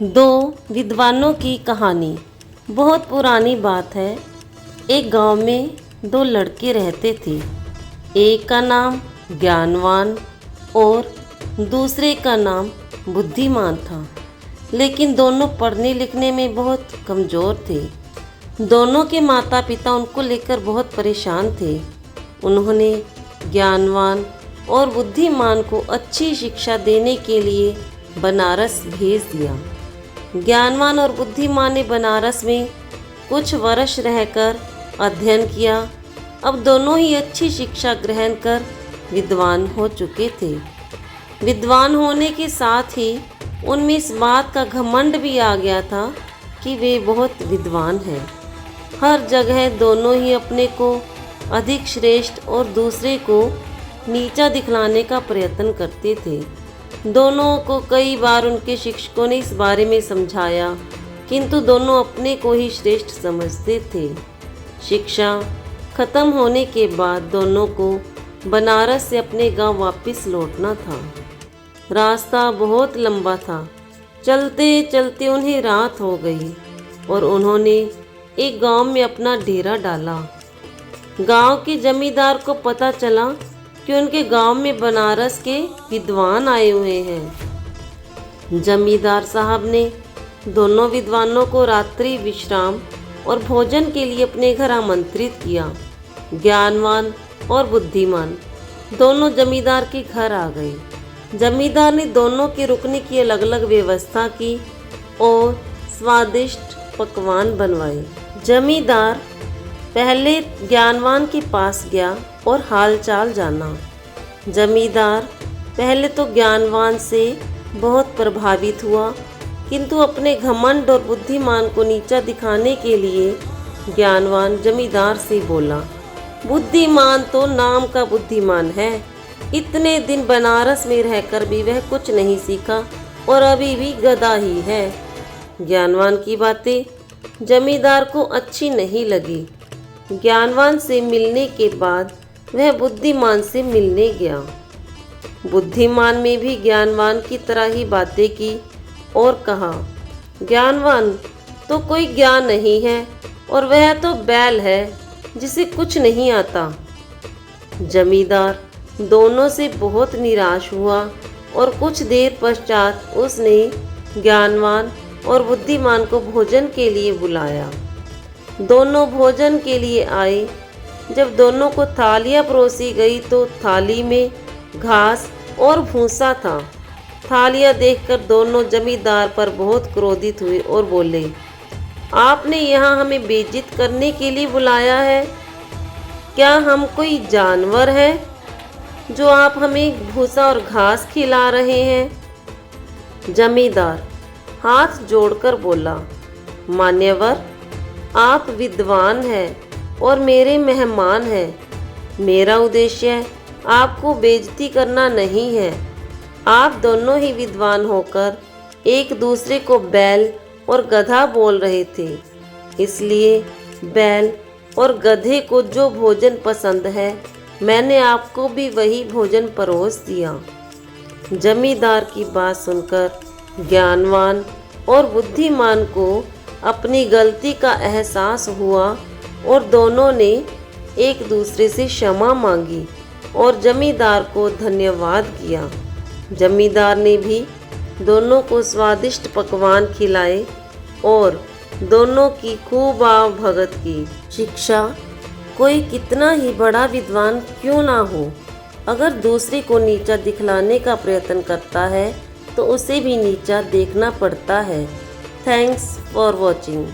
दो विद्वानों की कहानी। बहुत पुरानी बात है। एक गांव में दो लड़के रहते थे। एक का नाम ज्ञानवान और दूसरे का नाम बुद्धिमान था। लेकिन दोनों पढ़ने लिखने में बहुत कमज़ोर थे। दोनों के माता पिता उनको लेकर बहुत परेशान थे। उन्होंने ज्ञानवान और बुद्धिमान को अच्छी शिक्षा देने के लिए बनारस भेज दिया। ज्ञानवान और बुद्धिमान ने बनारस में कुछ वर्ष रहकर अध्ययन किया। अब दोनों ही अच्छी शिक्षा ग्रहण कर विद्वान हो चुके थे। विद्वान होने के साथ ही उनमें इस बात का घमंड भी आ गया था कि वे बहुत विद्वान हैं। हर जगह दोनों ही अपने को अधिक श्रेष्ठ और दूसरे को नीचा दिखलाने का प्रयत्न करते थे। दोनों को कई बार उनके शिक्षकों ने इस बारे में समझाया, किंतु दोनों अपने को ही श्रेष्ठ समझते थे। शिक्षा खत्म होने के बाद दोनों को बनारस से अपने गांव वापस लौटना था। रास्ता बहुत लंबा था। चलते चलते उन्हें रात हो गई और उन्होंने एक गांव में अपना डेरा डाला। गांव के जमींदार को पता चला कि उनके गांव में बनारस के विद्वान आए हुए हैं। जमींदार साहब ने दोनों विद्वानों को रात्रि विश्राम और भोजन के लिए अपने घर आमंत्रित किया। ज्ञानवान और बुद्धिमान दोनों जमींदार के घर आ गए। जमींदार ने दोनों के रुकने की अलग अलग व्यवस्था की और स्वादिष्ट पकवान बनवाए। जमींदार पहले ज्ञानवान के पास गया और हालचाल जाना। जमींदार पहले तो ज्ञानवान से बहुत प्रभावित हुआ, किंतु अपने घमंड और बुद्धिमान को नीचा दिखाने के लिए ज्ञानवान जमींदार से बोला, बुद्धिमान तो नाम का बुद्धिमान है। इतने दिन बनारस में रहकर भी वह कुछ नहीं सीखा और अभी भी गधा ही है। ज्ञानवान की बातें जमींदार को अच्छी नहीं लगी। ज्ञानवान से मिलने के बाद वह बुद्धिमान से मिलने गया। बुद्धिमान में भी ज्ञानवान की तरह ही बातें की और कहा, ज्ञानवान तो कोई ज्ञान नहीं है और वह तो बैल है जिसे कुछ नहीं आता। जमींदार दोनों से बहुत निराश हुआ और कुछ देर पश्चात उसने ज्ञानवान और बुद्धिमान को भोजन के लिए बुलाया। दोनों भोजन के लिए आए। जब दोनों को थालियां परोसी गई तो थाली में घास और भूसा था। थालियां देखकर दोनों जमींदार पर बहुत क्रोधित हुए और बोले, आपने यहाँ हमें बेइज्जत करने के लिए बुलाया है? क्या हम कोई जानवर है जो आप हमें भूसा और घास खिला रहे हैं? जमींदार हाथ जोड़कर बोला, मान्यवर, आप विद्वान हैं और मेरे मेहमान हैं। मेरा उद्देश्य आपको बेइज्जती करना नहीं है। आप दोनों ही विद्वान होकर एक दूसरे को बैल और गधा बोल रहे थे, इसलिए बैल और गधे को जो भोजन पसंद है मैंने आपको भी वही भोजन परोस दिया। जमींदार की बात सुनकर ज्ञानवान और बुद्धिमान को अपनी गलती का एहसास हुआ और दोनों ने एक दूसरे से क्षमा मांगी और जमींदार को धन्यवाद किया। जमींदार ने भी दोनों को स्वादिष्ट पकवान खिलाए और दोनों की खूब आवभगत की। शिक्षा कोई कितना ही बड़ा विद्वान क्यों ना हो, अगर दूसरे को नीचा दिखलाने का प्रयत्न करता है तो उसे भी नीचा देखना पड़ता है। Thanks for watching.